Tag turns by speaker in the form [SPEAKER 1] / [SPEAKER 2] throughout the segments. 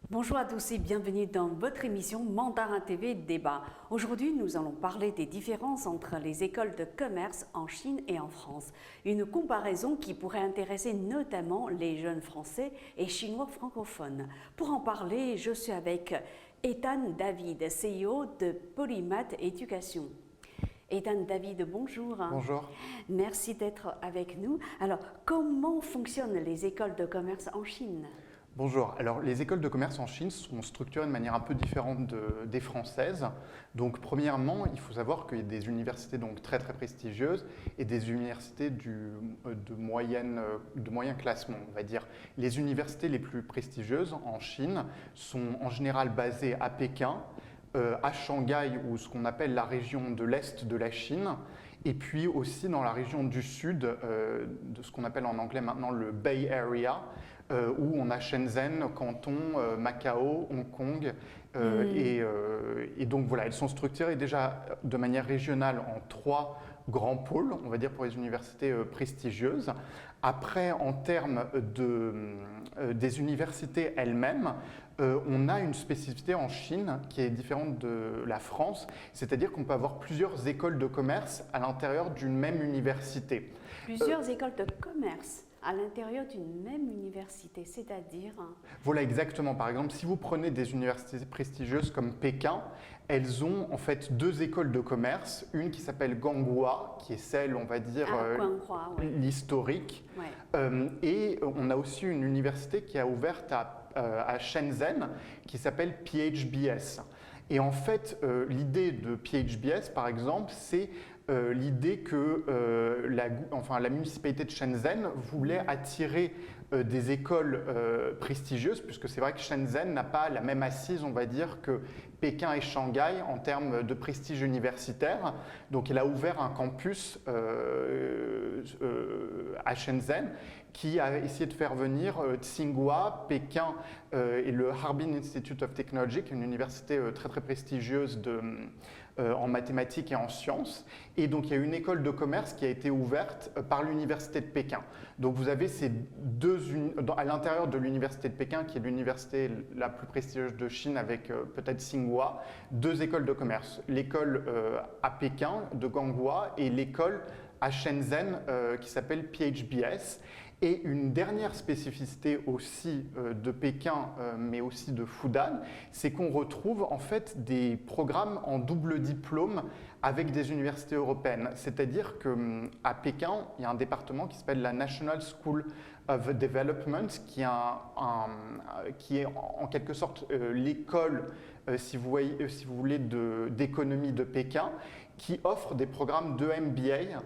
[SPEAKER 1] Bonjour à tous et bienvenue dans votre émission Mandarin TV Débat. Aujourd'hui, nous allons parler des différences entre les écoles de commerce en Chine et en France. Une comparaison qui pourrait intéresser notamment les jeunes français et chinois francophones. Pour en parler, je suis avec Ethan David, CEO de Polymath Éducation. Ethan David, bonjour.
[SPEAKER 2] Bonjour.
[SPEAKER 1] Merci d'être avec nous. Alors, comment fonctionnent les écoles de commerce en Chine ?
[SPEAKER 2] Bonjour. Alors, les écoles de commerce en Chine sont structurées de manière un peu différente des françaises. Donc, premièrement, il faut savoir qu'il y a des universités donc, très prestigieuses et des universités de moyen classement. On va dire les universités les plus prestigieuses en Chine sont en général basées à Pékin, à Shanghai ou ce qu'on appelle la région de l'Est de la Chine, et puis aussi dans la région du Sud, de ce qu'on appelle en anglais maintenant le Bay Area, où on a Shenzhen, Canton, Macao, Hong Kong. Et donc voilà, elles sont structurées déjà de manière régionale en 3 grands pôles, on va dire pour les universités prestigieuses. Après, en termes des universités elles-mêmes, on a une spécificité en Chine qui est différente de la France, c'est-à-dire qu'on peut avoir plusieurs écoles de commerce à l'intérieur d'une même université.
[SPEAKER 1] Plusieurs écoles de commerce à l'intérieur d'une même université, c'est-à-dire…
[SPEAKER 2] Voilà, exactement. Par exemple, si vous prenez des universités prestigieuses comme Pékin, elles ont en fait 2 écoles de commerce, une qui s'appelle Ganghua, qui est celle, on va dire, l'historique, et on a aussi une université qui a ouverte à Shenzhen, qui s'appelle PHBS. Et en fait, l'idée de PHBS, par exemple, c'est l'idée que la municipalité de Shenzhen voulait attirer des écoles prestigieuses, puisque c'est vrai que Shenzhen n'a pas la même assise, on va dire, que Pékin et Shanghai en termes de prestige universitaire. Donc, elle a ouvert un campus à Shenzhen qui a essayé de faire venir Tsinghua, Pékin et le Harbin Institute of Technology, qui est une université très prestigieuse en mathématiques et en sciences. Et donc, il y a une école de commerce qui a été ouverte par l'université de Pékin. Donc, vous avez ces à l'intérieur de l'université de Pékin, qui est l'université la plus prestigieuse de Chine avec peut-être Tsinghua, 2 écoles de commerce. L'école à Pékin de Ganghua et l'école à Shenzhen qui s'appelle PHBS. Et une dernière spécificité aussi de Pékin, mais aussi de Fudan, c'est qu'on retrouve en fait des programmes en double diplôme avec des universités européennes. C'est-à-dire qu'à Pékin, il y a un département qui s'appelle la National School of Development, qui est en quelque sorte l'école, si vous voulez, d'économie de Pékin, qui offre des programmes de MBA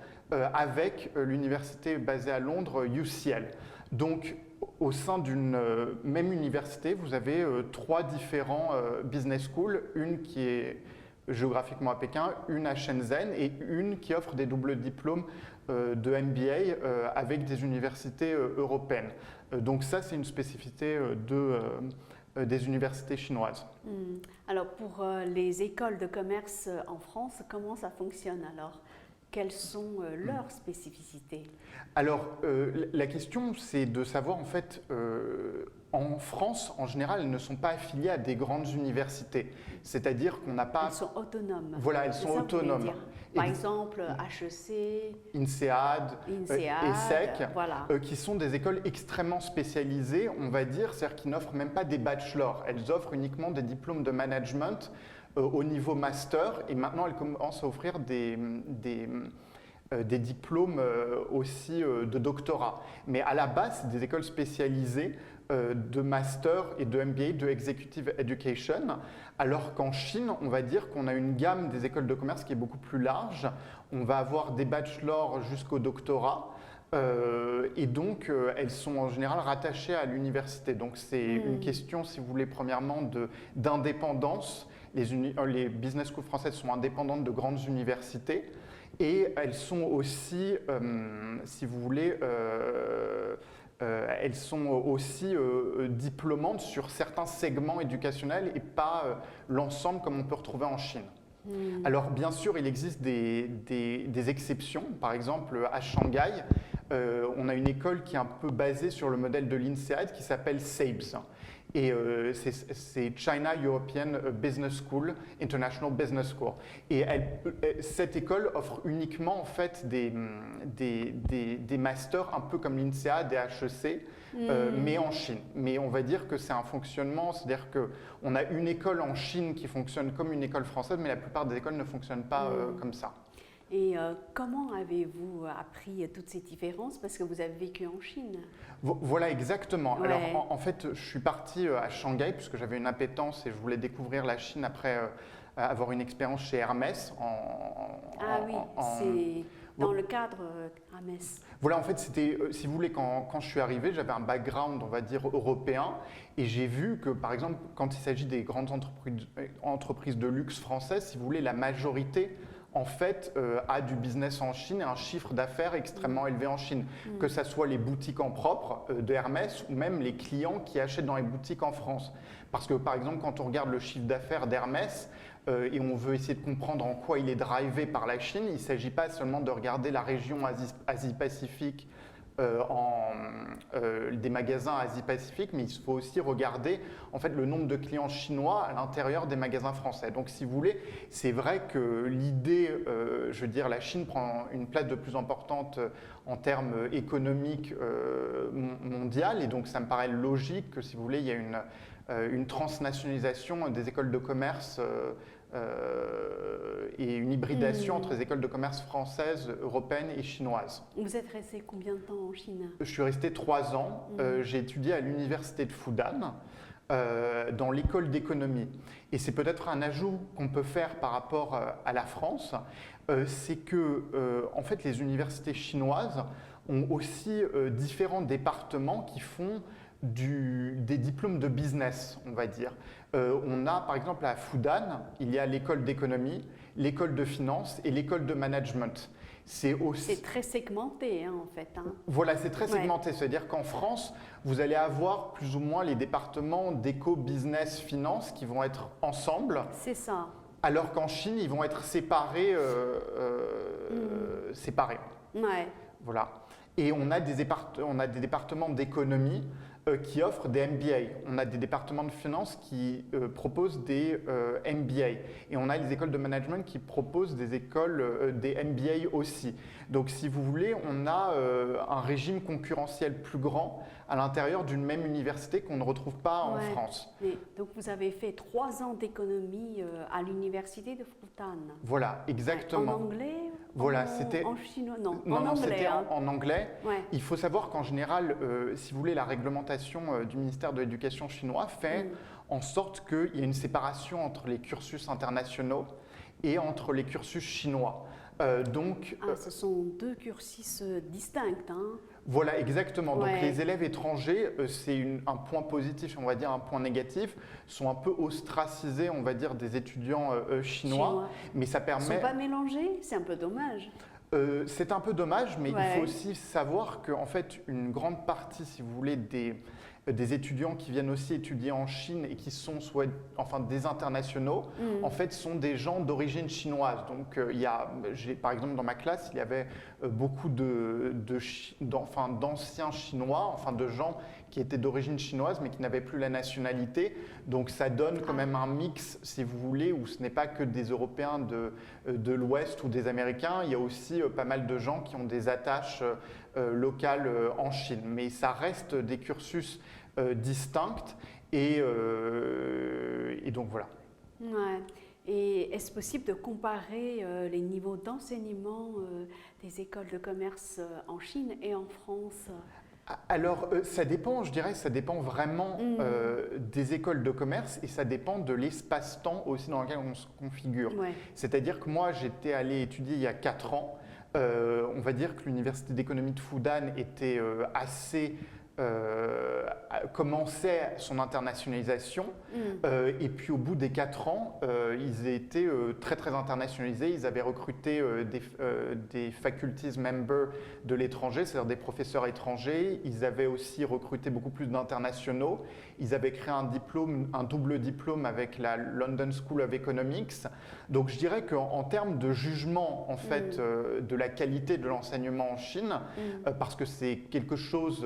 [SPEAKER 2] avec l'université basée à Londres, UCL. Donc, au sein d'une même université, vous avez 3 différents business schools, une qui est géographiquement à Pékin, une à Shenzhen et une qui offre des doubles diplômes de MBA avec des universités européennes. Donc ça, c'est une spécificité des universités chinoises.
[SPEAKER 1] Alors, pour les écoles de commerce en France, comment ça fonctionne alors ? Quelles sont leurs spécificités ?
[SPEAKER 2] Alors, la question, c'est de savoir, en fait, en France, en général, elles ne sont pas affiliées à des grandes universités. C'est-à-dire qu'on n'a pas…
[SPEAKER 1] Elles sont autonomes.
[SPEAKER 2] Voilà, elles sont autonomes.
[SPEAKER 1] Par exemple, HEC,
[SPEAKER 2] INSEAD, ESSEC,
[SPEAKER 1] voilà.
[SPEAKER 2] Qui sont des écoles extrêmement spécialisées, on va dire, c'est-à-dire qui n'offrent même pas des bachelors. Elles offrent uniquement des diplômes de management au niveau master, et maintenant elles commencent à offrir des diplômes aussi de doctorat. Mais à la base, c'est des écoles spécialisées de master et de MBA, de Executive Education, alors qu'en Chine, on va dire qu'on a une gamme des écoles de commerce qui est beaucoup plus large. On va avoir des bachelors jusqu'au doctorat. Et donc, elles sont en général rattachées à l'université. Donc, c'est une question, si vous voulez, premièrement, d'indépendance. Les business schools françaises sont indépendantes de grandes universités et elles sont aussi, si vous voulez, elles sont aussi diplômantes sur certains segments éducationnels et pas l'ensemble comme on peut retrouver en Chine. Alors bien sûr, il existe des exceptions. Par exemple, à Shanghai, on a une école qui est un peu basée sur le modèle de l'INSEAD qui s'appelle SABS. Et c'est China European Business School, International Business School. Et cette école offre uniquement en fait des masters un peu comme l'INSEAD, des HEC, mais en Chine. Mais on va dire que c'est un fonctionnement, c'est-à-dire qu'on a une école en Chine qui fonctionne comme une école française, mais la plupart des écoles ne fonctionnent pas comme ça.
[SPEAKER 1] Et comment avez-vous appris toutes ces différences parce que vous avez vécu en Chine?
[SPEAKER 2] Voilà, exactement.
[SPEAKER 1] Ouais.
[SPEAKER 2] Alors, en fait, je suis parti à Shanghai puisque j'avais une appétence et je voulais découvrir la Chine après avoir une expérience chez Hermès.
[SPEAKER 1] C'est dans le cadre Hermès.
[SPEAKER 2] Voilà, en fait, c'était, si vous voulez, quand je suis arrivé, j'avais un background, on va dire, européen. Et j'ai vu que, par exemple, quand il s'agit des grandes entreprises de luxe françaises, si vous voulez, la majorité en fait, a du business en Chine et un chiffre d'affaires extrêmement élevé en Chine. Que ce soit les boutiques en propre de Hermès ou même les clients qui achètent dans les boutiques en France. Parce que, par exemple, quand on regarde le chiffre d'affaires d'Hermès et on veut essayer de comprendre en quoi il est drivé par la Chine, il ne s'agit pas seulement de regarder la région Asie-Pacifique des magasins Asie-Pacifique, mais il faut aussi regarder en fait le nombre de clients chinois à l'intérieur des magasins français. Donc, si vous voulez, c'est vrai que l'idée, je veux dire, la Chine prend une place de plus importante en termes économiques mondiales, et donc ça me paraît logique que, si vous voulez, il y a une transnationalisation des écoles de commerce. Et une hybridation entre les écoles de commerce françaises, européennes et chinoises.
[SPEAKER 1] Vous êtes resté combien de temps en Chine?
[SPEAKER 2] Je suis resté 3 ans. J'ai étudié à l'université de Fudan, dans l'école d'économie. Et c'est peut-être un ajout qu'on peut faire par rapport à la France, c'est que en fait, les universités chinoises ont aussi différents départements qui font des diplômes de business, on va dire. On a par exemple à Fudan, il y a l'école d'économie, l'école de finance et l'école de management. C'est
[SPEAKER 1] très segmenté en fait.
[SPEAKER 2] Voilà, c'est très segmenté. C'est-à-dire qu'en France, vous allez avoir plus ou moins les départements d'éco, business, finance qui vont être ensemble.
[SPEAKER 1] C'est ça.
[SPEAKER 2] Alors qu'en Chine, ils vont être séparés. Séparés.
[SPEAKER 1] Ouais.
[SPEAKER 2] Voilà. Et on a des départements d'économie qui offrent des MBA. On a des départements de finance qui proposent des MBA. Et on a les écoles de management qui proposent des MBA aussi. Donc, si vous voulez, on a un régime concurrentiel plus grand à l'intérieur d'une même université qu'on ne retrouve pas en France.
[SPEAKER 1] Et donc, vous avez fait 3 ans d'économie à l'université de Fudan.
[SPEAKER 2] Voilà, exactement.
[SPEAKER 1] En anglais?
[SPEAKER 2] Voilà, c'était
[SPEAKER 1] en chinois? Non,
[SPEAKER 2] en anglais.
[SPEAKER 1] C'était
[SPEAKER 2] en anglais.
[SPEAKER 1] Ouais.
[SPEAKER 2] Il faut savoir qu'en général, si vous voulez, la réglementation du ministère de l'Éducation chinois fait en sorte qu'il y ait une séparation entre les cursus internationaux et entre les cursus chinois.
[SPEAKER 1] Ce sont 2 cursus distincts.
[SPEAKER 2] Voilà, exactement. Donc,
[SPEAKER 1] Ouais.
[SPEAKER 2] les élèves étrangers, c'est un point positif, on va dire un point négatif, sont un peu ostracisés, on va dire, des étudiants chinois. Mais ça permet…
[SPEAKER 1] Ils ne sont pas mélangés, c'est un peu dommage.
[SPEAKER 2] C'est un peu dommage, mais il faut aussi savoir qu'en fait, une grande partie, si vous voulez, des étudiants qui viennent aussi étudier en Chine et qui sont des internationaux, en fait, sont des gens d'origine chinoise. Donc, par exemple, dans ma classe, il y avait beaucoup d'anciens Chinois, de gens qui étaient d'origine chinoise mais qui n'avaient plus la nationalité. Donc, ça donne quand même un mix, si vous voulez, où ce n'est pas que des Européens de l'Ouest ou des Américains. Il y a aussi pas mal de gens qui ont des attaches locales en Chine. Mais ça reste des cursus distincts et donc voilà.
[SPEAKER 1] Ouais. Et est-ce possible de comparer les niveaux d'enseignement des écoles de commerce en Chine et en France?
[SPEAKER 2] Alors, ça dépend, je dirais, ça dépend vraiment des écoles de commerce et ça dépend de l'espace-temps aussi dans lequel on se configure.
[SPEAKER 1] Ouais.
[SPEAKER 2] C'est-à-dire que moi, j'étais allé étudier il y a 4 ans. On va dire que l'université d'économie de Fudan était assez commençait son internationalisation et puis au bout des 4 ans, ils étaient très très internationalisés. Ils avaient recruté des faculties members de l'étranger, c'est-à-dire des professeurs étrangers. Ils avaient aussi recruté beaucoup plus d'internationaux. Ils avaient créé un double diplôme avec la London School of Economics. Donc je dirais qu'en termes de jugement en fait, de la qualité de l'enseignement en Chine, parce que c'est quelque chose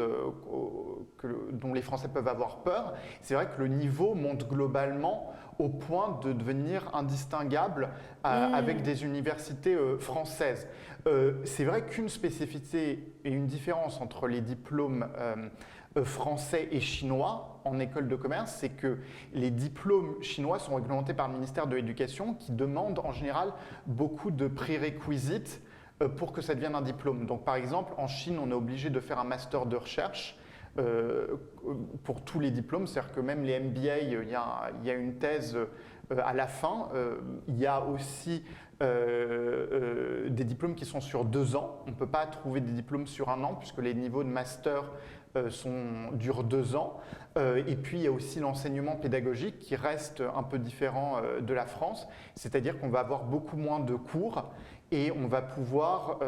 [SPEAKER 2] dont les Français peuvent avoir peur, c'est vrai que le niveau monte globalement au point de devenir indistinguable avec des universités françaises. C'est vrai qu'une spécificité et une différence entre les diplômes français et chinois en école de commerce, c'est que les diplômes chinois sont réglementés par le ministère de l'Éducation qui demande en général beaucoup de prérequisites pour que ça devienne un diplôme. Donc par exemple, en Chine, on est obligé de faire un master de recherche pour tous les diplômes, c'est-à-dire que même les MBA, il y a une thèse à la fin. Il y a aussi des diplômes qui sont sur 2 ans. On ne peut pas trouver des diplômes sur 1 an puisque les niveaux de master durent 2 ans. Et puis il y a aussi l'enseignement pédagogique qui reste un peu différent de la France, c'est-à-dire qu'on va avoir beaucoup moins de cours et on va pouvoir,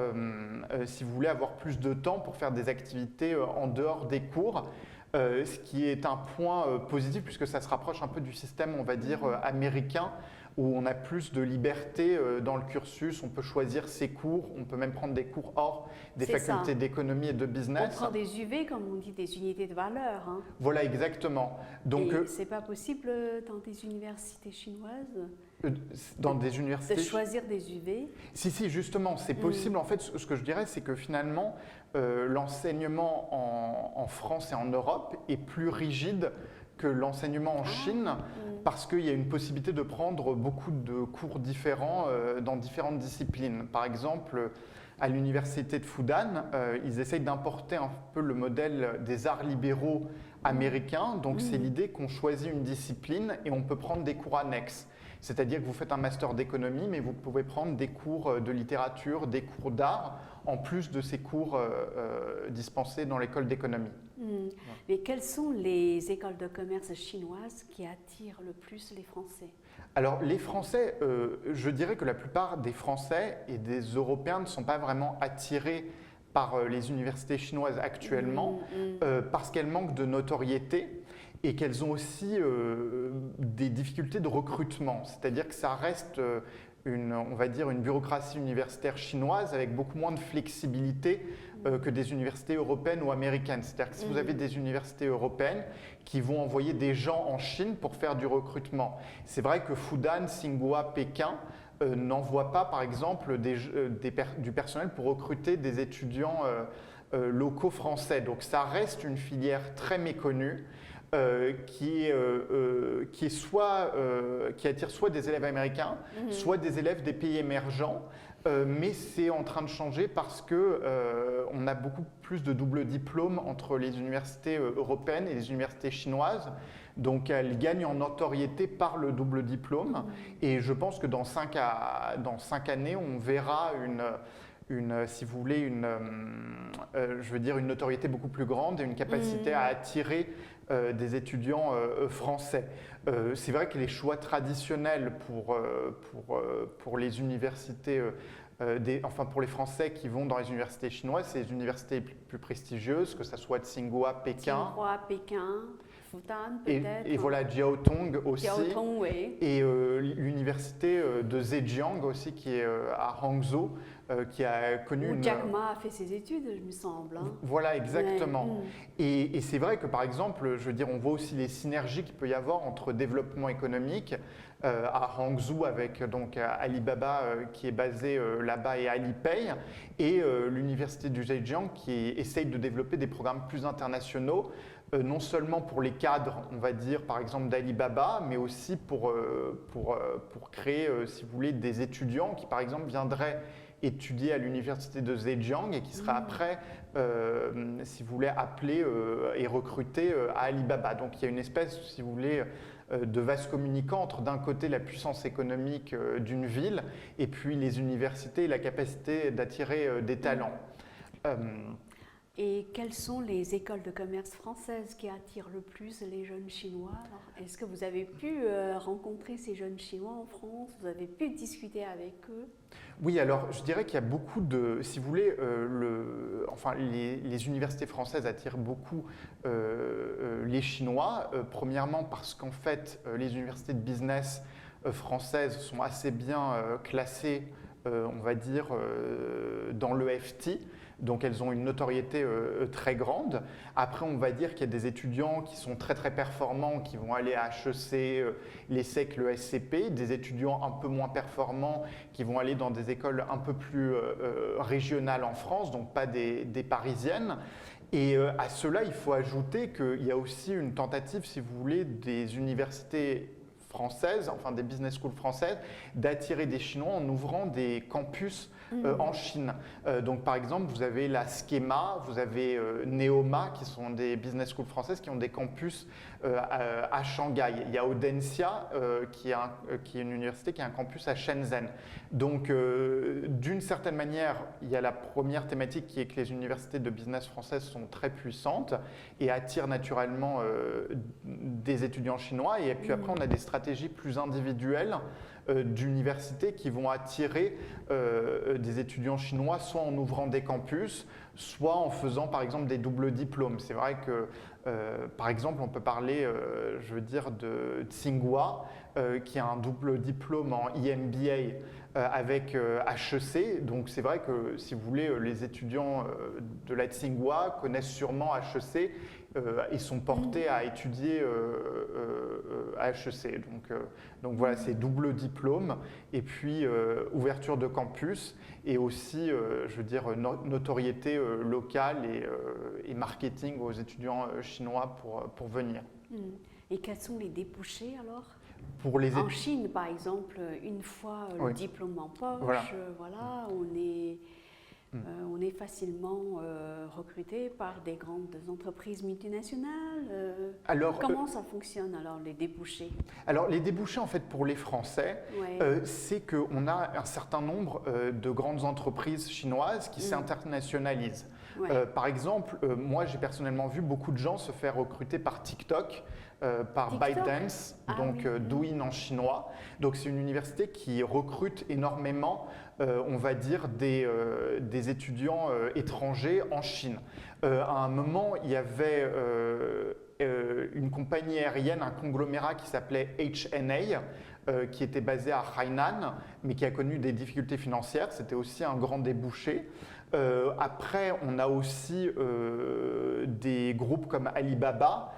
[SPEAKER 2] si vous voulez, avoir plus de temps pour faire des activités en dehors des cours, ce qui est un point positif puisque ça se rapproche un peu du système, on va dire, américain, où on a plus de liberté dans le cursus, on peut choisir ses cours, on peut même prendre des cours hors des facultés d'économie et de business.
[SPEAKER 1] On prend des UV, comme on dit, des unités de valeur. Hein.
[SPEAKER 2] Voilà, exactement.
[SPEAKER 1] Donc, c'est pas possible dans des universités chinoises
[SPEAKER 2] dans des universités
[SPEAKER 1] de choisir des UV?
[SPEAKER 2] Si, justement, c'est possible. En fait, ce que je dirais, c'est que finalement, l'enseignement en France et en Europe est plus rigide que l'enseignement en Chine parce qu'il y a une possibilité de prendre beaucoup de cours différents dans différentes disciplines. Par exemple, à l'université de Fudan, ils essayent d'importer un peu le modèle des arts libéraux américains. Donc, c'est l'idée qu'on choisit une discipline et on peut prendre des cours annexes. C'est-à-dire que vous faites un master d'économie, mais vous pouvez prendre des cours de littérature, des cours d'art, en plus de ces cours dispensés dans l'école d'économie.
[SPEAKER 1] Ouais. Mais quelles sont les écoles de commerce chinoises qui attirent le plus les Français?
[SPEAKER 2] Alors les Français, je dirais que la plupart des Français et des Européens ne sont pas vraiment attirés par les universités chinoises actuellement parce qu'elles manquent de notoriété et qu'elles ont aussi des difficultés de recrutement. C'est-à-dire que ça reste on va dire une bureaucratie universitaire chinoise avec beaucoup moins de flexibilité que des universités européennes ou américaines. C'est-à-dire que si vous avez des universités européennes qui vont envoyer des gens en Chine pour faire du recrutement, c'est vrai que Fudan, Tsinghua, Pékin n'envoient pas, par exemple, du personnel pour recruter des étudiants locaux français. Donc ça reste une filière très méconnue. Qui attire soit des élèves américains, soit des élèves des pays émergents, mais c'est en train de changer parce que on a beaucoup plus de double diplôme entre les universités européennes et les universités chinoises. Donc elles gagnent en notoriété par le double diplôme. Et je pense que dans 5 années, on verra si vous voulez, une notoriété beaucoup plus grande et une capacité à attirer des étudiants français. C'est vrai que les choix traditionnels pour les universités, pour les Français qui vont dans les universités chinoises, c'est les universités plus prestigieuses, que ce soit Tsinghua, Pékin.
[SPEAKER 1] Fudan, peut-être.
[SPEAKER 2] Et voilà, Jiaotong aussi.
[SPEAKER 1] Jiaotong, oui.
[SPEAKER 2] Et l'université de Zhejiang aussi, qui est à Hangzhou, qui a connu
[SPEAKER 1] où Jack Ma a fait ses études, il me semble. Hein.
[SPEAKER 2] Voilà, exactement. Ouais. Et c'est vrai que, par exemple, je veux dire, on voit aussi les synergies qu'il peut y avoir entre développement économique à Hangzhou avec donc Alibaba qui est basé là-bas et Alipay, et l'université du Zhejiang qui essaye de développer des programmes plus internationaux. Non seulement pour les cadres, on va dire, par exemple, d'Alibaba, mais aussi pour créer, si vous voulez, des étudiants qui, par exemple, viendraient étudier à l'université de Zhejiang et qui seraient après, si vous voulez, appelés et recrutés à Alibaba. Donc, il y a une espèce, si vous voulez, de vase communicant entre, d'un côté, la puissance économique d'une ville et puis les universités et la capacité d'attirer des talents.
[SPEAKER 1] Et quelles sont les écoles de commerce françaises qui attirent le plus les jeunes Chinois? Est-ce que vous avez pu rencontrer ces jeunes Chinois en France? Vous avez pu discuter avec eux?
[SPEAKER 2] Oui, alors je dirais qu'il y a beaucoup de, si vous voulez, les universités françaises attirent beaucoup les Chinois. Premièrement parce qu'en fait, les universités de business françaises sont assez bien classées, on va dire, dans l'EFT. Donc elles ont une notoriété très grande. Après, on va dire qu'il y a des étudiants qui sont très très performants, qui vont aller à HEC, l'ESSEC, le SCP, des étudiants un peu moins performants qui vont aller dans des écoles un peu plus régionales en France, donc pas des parisiennes. Et à cela, il faut ajouter qu'il y a aussi une tentative, si vous voulez, des universités françaises, enfin des business schools françaises, d'attirer des Chinois en ouvrant des campus en Chine. Donc par exemple, vous avez la Schema, vous avez Neoma, qui sont des business schools françaises qui ont des campus à Shanghai. Il y a Audencia, qui est une université qui a un campus à Shenzhen. Donc d'une certaine manière, il y a la première thématique qui est que les universités de business françaises sont très puissantes et attirent naturellement des étudiants chinois. Et puis après, on a des stratégies plus individuelles d'universités qui vont attirer des étudiants chinois, soit en ouvrant des campus, soit en faisant par exemple des doubles diplômes. C'est vrai que par exemple, on peut parler, je veux dire, de Tsinghua, qui a un double diplôme en EMBA avec HEC. Donc c'est vrai que si vous voulez, les étudiants de la Tsinghua connaissent sûrement HEC et sont portés à étudier à HEC. Donc voilà, c'est double diplôme et puis ouverture de campus et aussi, je veux dire, notoriété locale et marketing aux étudiants chinois pour venir.
[SPEAKER 1] Et quels sont les débouchés alors?
[SPEAKER 2] En
[SPEAKER 1] Chine, par exemple, une fois le diplôme en poche, voilà, on est facilement recruté par des grandes entreprises multinationales. Comment ça fonctionne alors, les débouchés?
[SPEAKER 2] Alors les débouchés, en fait, pour les Français, c'est qu'on a un certain nombre de grandes entreprises chinoises qui s'internationalisent. Par exemple, moi j'ai personnellement vu beaucoup de gens se faire recruter par TikTok, par ByteDance, donc Douyin en chinois. Donc c'est une université qui recrute énormément, on va dire, des étudiants étrangers en Chine. À un moment, il y avait une compagnie aérienne, un conglomérat qui s'appelait HNA, qui était basé à Hainan, mais qui a connu des difficultés financières. C'était aussi un grand débouché. Après, on a aussi des groupes comme Alibaba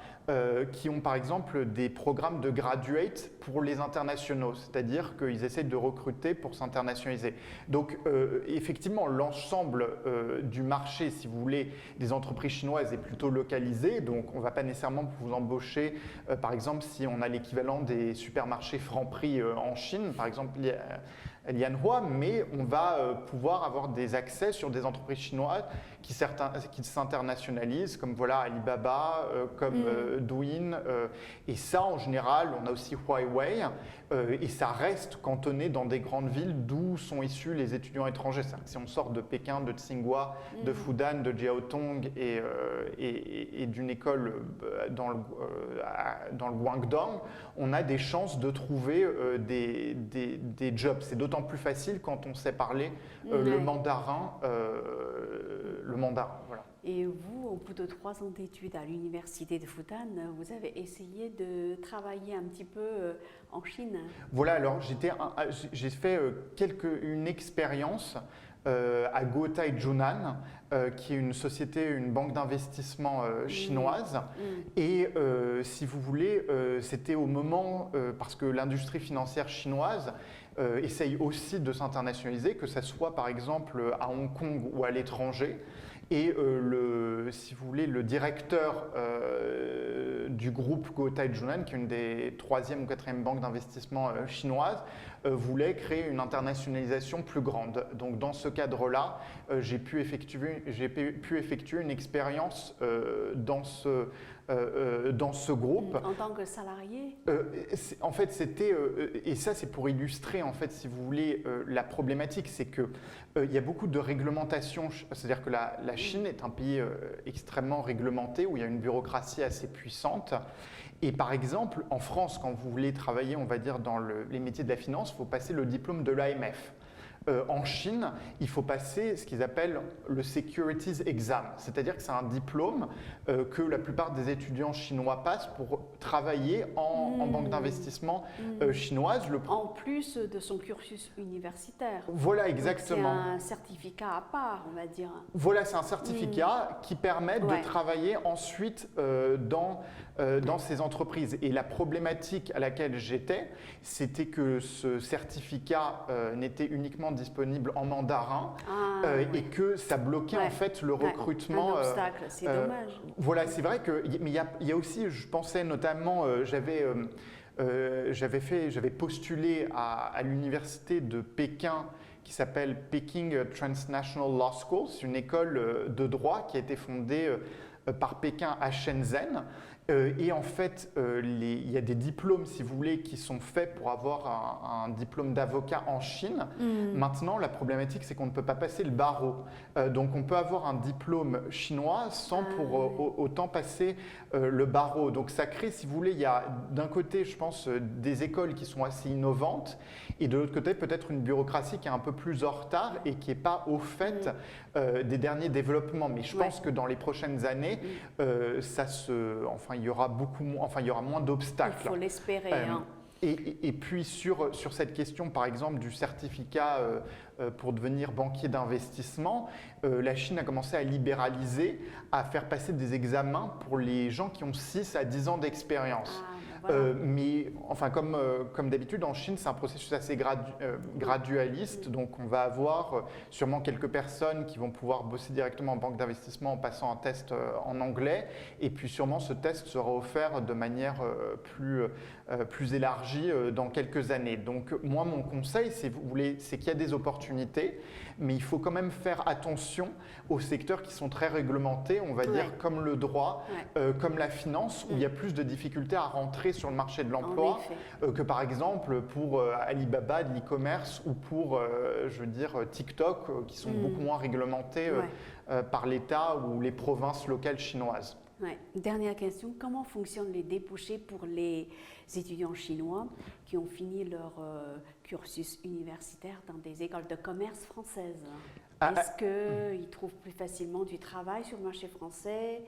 [SPEAKER 2] qui ont par exemple des programmes de graduate pour les internationaux, c'est-à-dire qu'ils essaient de recruter pour s'internationaliser. Donc effectivement, l'ensemble du marché, si vous voulez, des entreprises chinoises est plutôt localisé, donc on ne va pas nécessairement vous embaucher, par exemple, si on a l'équivalent des supermarchés Franprix en Chine, par exemple Lianhua, mais on va pouvoir avoir des accès sur des entreprises chinoises qui s'internationalisent, comme voilà Alibaba, comme Douyin, et ça en général, on a aussi Huawei, et ça reste cantonné dans des grandes villes d'où sont issus les étudiants étrangers. Si on sort de Pékin, de Tsinghua, de Fudan, de Jiaotong et d'une école dans le Guangdong, on a des chances de trouver des jobs. C'est d'autant plus facile quand on sait parler le mandarin. Voilà.
[SPEAKER 1] Et vous, au bout de 3 ans d'études à l'université de Fudan, vous avez essayé de travailler un petit peu en Chine?
[SPEAKER 2] Voilà, alors j'ai fait une expérience à Guotai Junan, qui est une société, une banque d'investissement chinoise. Et si vous voulez, c'était au moment, parce que l'industrie financière chinoise essaye aussi de s'internationaliser, que ce soit par exemple à Hong Kong ou à l'étranger. Et si vous voulez, le directeur du groupe Guotai Junan, qui est une des 3e ou 4e banques d'investissement chinoises, voulait créer une internationalisation plus grande. Donc dans ce cadre-là, j'ai pu effectuer une expérience dans ce dans ce groupe.
[SPEAKER 1] En tant que salarié?
[SPEAKER 2] En fait, c'était, et ça c'est pour illustrer en fait, si vous voulez, la problématique, c'est que il y a beaucoup de réglementations, c'est-à-dire que la Chine est un pays extrêmement réglementé où il y a une bureaucratie assez puissante. Et par exemple, en France, quand vous voulez travailler, on va dire, dans les métiers de la finance, il faut passer le diplôme de l'AMF. En Chine, il faut passer ce qu'ils appellent le Securities Exam, c'est-à-dire que c'est un diplôme que la plupart des étudiants chinois passent pour travailler en banque d'investissement chinoise.
[SPEAKER 1] En plus de son cursus universitaire.
[SPEAKER 2] Voilà, exactement.
[SPEAKER 1] C'est un certificat à part, on va dire.
[SPEAKER 2] Voilà, c'est un certificat qui permet de travailler ensuite dans ces entreprises. Et la problématique à laquelle j'étais, c'était que ce certificat n'était uniquement disponible en mandarin et que ça bloquait en fait le recrutement.
[SPEAKER 1] Un obstacle, c'est dommage.
[SPEAKER 2] Voilà, c'est vrai que, mais il y a aussi, je pensais notamment, j'avais postulé à l'université de Pékin qui s'appelle Peking Transnational Law School. C'est une école de droit qui a été fondée par Pékin à Shenzhen. Et en fait, il y a des diplômes, si vous voulez, qui sont faits pour avoir un diplôme d'avocat en Chine. Maintenant, la problématique, c'est qu'on ne peut pas passer le barreau. Donc, on peut avoir un diplôme chinois sans pour autant passer le barreau. Donc, ça crée, si vous voulez, il y a d'un côté, je pense, des écoles qui sont assez innovantes et de l'autre côté, peut-être une bureaucratie qui est un peu plus en retard et qui n'est pas au fait des derniers développements. Mais je pense que dans les prochaines années, il y aura moins d'obstacles.
[SPEAKER 1] Il faut l'espérer.
[SPEAKER 2] Et puis sur cette question, par exemple, du certificat pour devenir banquier d'investissement, la Chine a commencé à libéraliser, à faire passer des examens pour les gens qui ont 6 à 10 ans d'expérience. Mais enfin, comme d'habitude, en Chine, c'est un processus assez gradualiste. Donc, on va avoir sûrement quelques personnes qui vont pouvoir bosser directement en banque d'investissement en passant un test en anglais. Et puis, sûrement, ce test sera offert de manière plus élargie dans quelques années. Donc, moi, mon conseil, c'est qu'il y a des opportunités, mais il faut quand même faire attention aux secteurs qui sont très réglementés, on va dire, comme le droit, comme la finance, où il y a plus de difficultés à rentrer sur le marché de l'emploi que par exemple pour Alibaba de l'e-commerce ou pour TikTok qui sont beaucoup moins réglementés par l'État ou les provinces locales chinoises.
[SPEAKER 1] Dernière question, comment fonctionnent les débouchés pour les étudiants chinois qui ont fini leur cursus universitaire dans des écoles de commerce françaises? Est-ce qu'ils trouvent plus facilement du travail sur le marché français?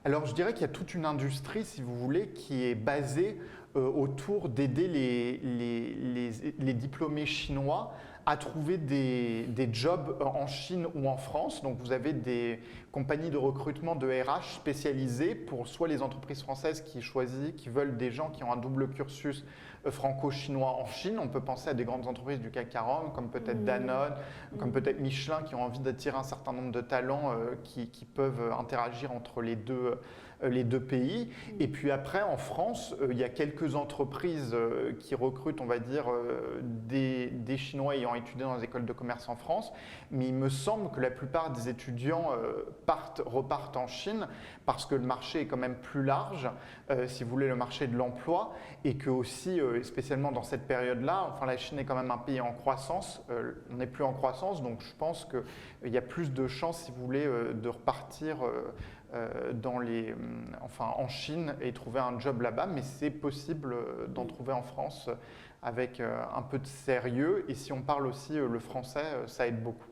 [SPEAKER 2] Alors, je dirais qu'il y a toute une industrie, si vous voulez, qui est basée autour d'aider les diplômés chinois à trouver des jobs en Chine ou en France. Donc, vous avez des compagnies de recrutement de RH spécialisées pour soit les entreprises françaises qui veulent des gens qui ont un double cursus franco-chinois en Chine. On peut penser à des grandes entreprises du CAC 40, comme peut-être Danone, comme peut-être Michelin, qui ont envie d'attirer un certain nombre de talents qui peuvent interagir entre les deux pays. Et puis après, en France, il y a quelques entreprises qui recrutent, on va dire, des Chinois ayant étudié dans les écoles de commerce en France. Mais il me semble que la plupart des étudiants repartent en Chine parce que le marché est quand même plus large, si vous voulez, le marché de l'emploi, et que aussi, spécialement dans cette période-là, enfin la Chine est quand même un pays en croissance, on n'est plus en croissance, donc je pense qu'il y a plus de chances, si vous voulez, de repartir en Chine et trouver un job là-bas, mais c'est possible d'en trouver en France avec un peu de sérieux, et si on parle aussi le français, ça aide beaucoup.